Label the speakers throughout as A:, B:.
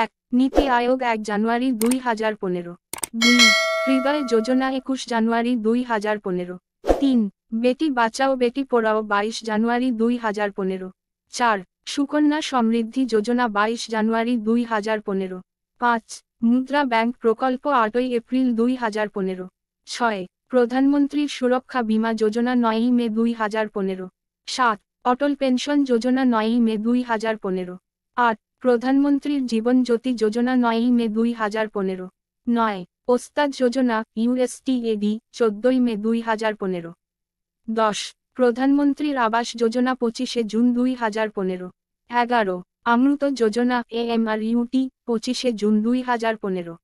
A: এক নীতি আয়োগ 1 জানুয়ারি 2015। 2 হৃদয় যোজনা 21 জানুয়ারি 2015। 3 বেটি বাঁচাও বেটি পড়াও 22 জানুয়ারি 2015। 4 সুকন্যা সমৃদ্ধি যোজনা 22 জানুয়ারি 2015। 5 মুদ্রা ব্যাংক প্রকল্প 8 এপ্রিল 2015। 6 প্রধানমন্ত্রীর সুরক্ষা বীমা যোজনা 9 মে 2015। 7 অটল পেনশন যোজনা 9 মে 2015। 8 প্রধানমন্ত্রীর জীবন জ্যোতি যোজনা 9 মে 2015। 9 ওস্তাদ যোজনা ইউএসটিএডি 14 মে 2015। 10 প্রধানমন্ত্রীর আবাস যোজনা 25 জুন 2015। 11 অমৃত যোজনা AMRUT 25 June 2015।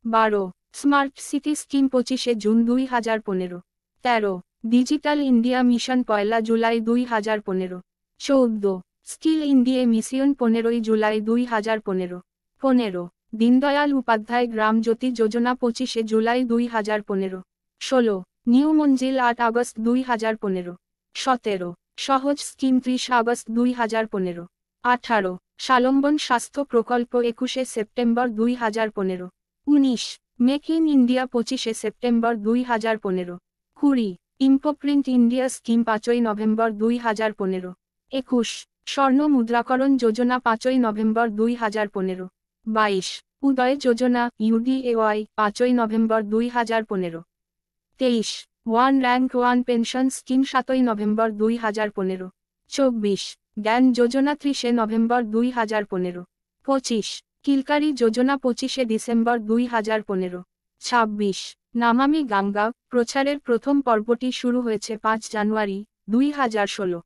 A: 12 smart city scheme 25 June 2015। 13 digital India mission 1 July 2015। 14 skill India mission 15 July 2015। 15 Deendayal Upadhyay গ্রাম জ্যোতি যোজনা 25 জুলাই 2015। 16 new Manzil 8 August 2015। 17 সহজ স্কিম 30 আগস্ট 2015। 18 স্বাবলম্বন স্বাস্থ্য প্রকল্প 21 September 2015। 19 make in India 25 September 2015। 20 imprint India scheme 5 November 2015। 21 স্বর্ণ মুদ্রাকরণ যোজনা 5 নভেম্বর 2015। 22 উদয় যোজনা UDAY 5 November 2015। 23 one rank one pension scheme 7 November 2015। 24 জ্ঞান যোজনা 30 নভেম্বর 2015। 25 কিলকারি যোজনা 25 ডিসেম্বর 2015। 26 নামামি গঙ্গা প্রচারের প্রথম পর্বটি শুরু হয়েছে 5 জানুয়ারি 2016।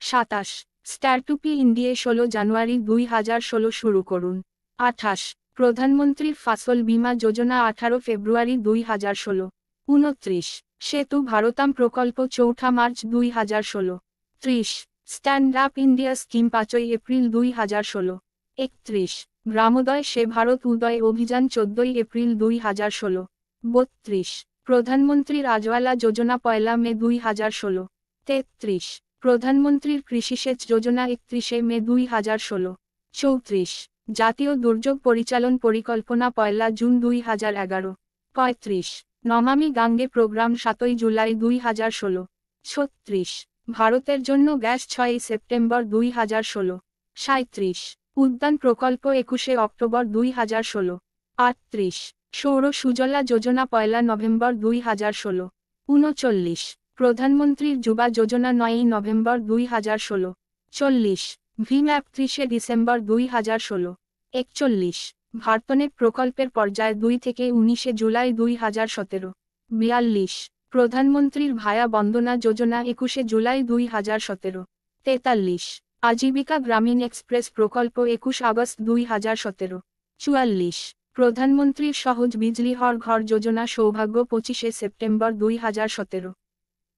A: 27 স্ট্যাটুপি ইন্ডিয়া 16 জানুয়ারি 2016 শুরু করুন। 28 প্রধানমন্ত্রীর ফসল বীমা যোজনা 18 ফেব্রুয়ারি 2016। 29 সেতু ভারতাম প্রকল্প 4 March 2016। 30 stand up India scheme 5 April 2016। 31 গ্রামোদয় সে ভারত উদয় অভিযান 14 এপ্রিল 2016। 32 প্রধানমন্ত্রীর আজওয়ালা যোজনা 1 মে 2016। 33 প্রধানমন্ত্রীর কৃষিসেচ যোজনা 31 মে 2016। 34 জাতীয় দুর্যোগ পরিচালন পরিকল্পনা 1 জুন 2011। 35 নমামি গঙ্গে প্রোগ্রাম 7 জুলাই 2016। 36 ভারতের জন্য গ্যাস 6 সেপ্টেম্বর 2016। 37 উদ্যান প্রকল্প 21 অক্টোবর 2016। 38 সৌর সুজলা যোজনা 1 নভেম্বর 2016। 39 প্রধানমন্ত্রীর যুবা যোজনা 9 নভেম্বর 2016। 40 ভীম অ্যাপ 30 ডিসেম্বর 2016। 41 ভারতনেট প্রকল্পের পর্যায় 2 থেকে 19 জুলাই 2017। 42 প্রধানমন্ত্রীর ভায়া বন্দনা যোজনা 21 জুলাই 2017। 43 আজীবিকা গ্রামীণ এক্সপ্রেস প্রকল্প 21 আগস্ট 2017। 44 প্রধানমন্ত্রীর সহজ বিজলি হর ঘর যোজনা সৌভাগ্য 25 সেপ্টেম্বর 2017।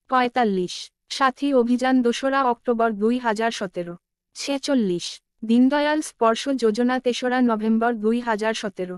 A: 45 সাথী অভিযান 2 অক্টোবর 2017। 46 দীনদয়াল স্পর্শ যোজনা 3 নভেম্বর 2017।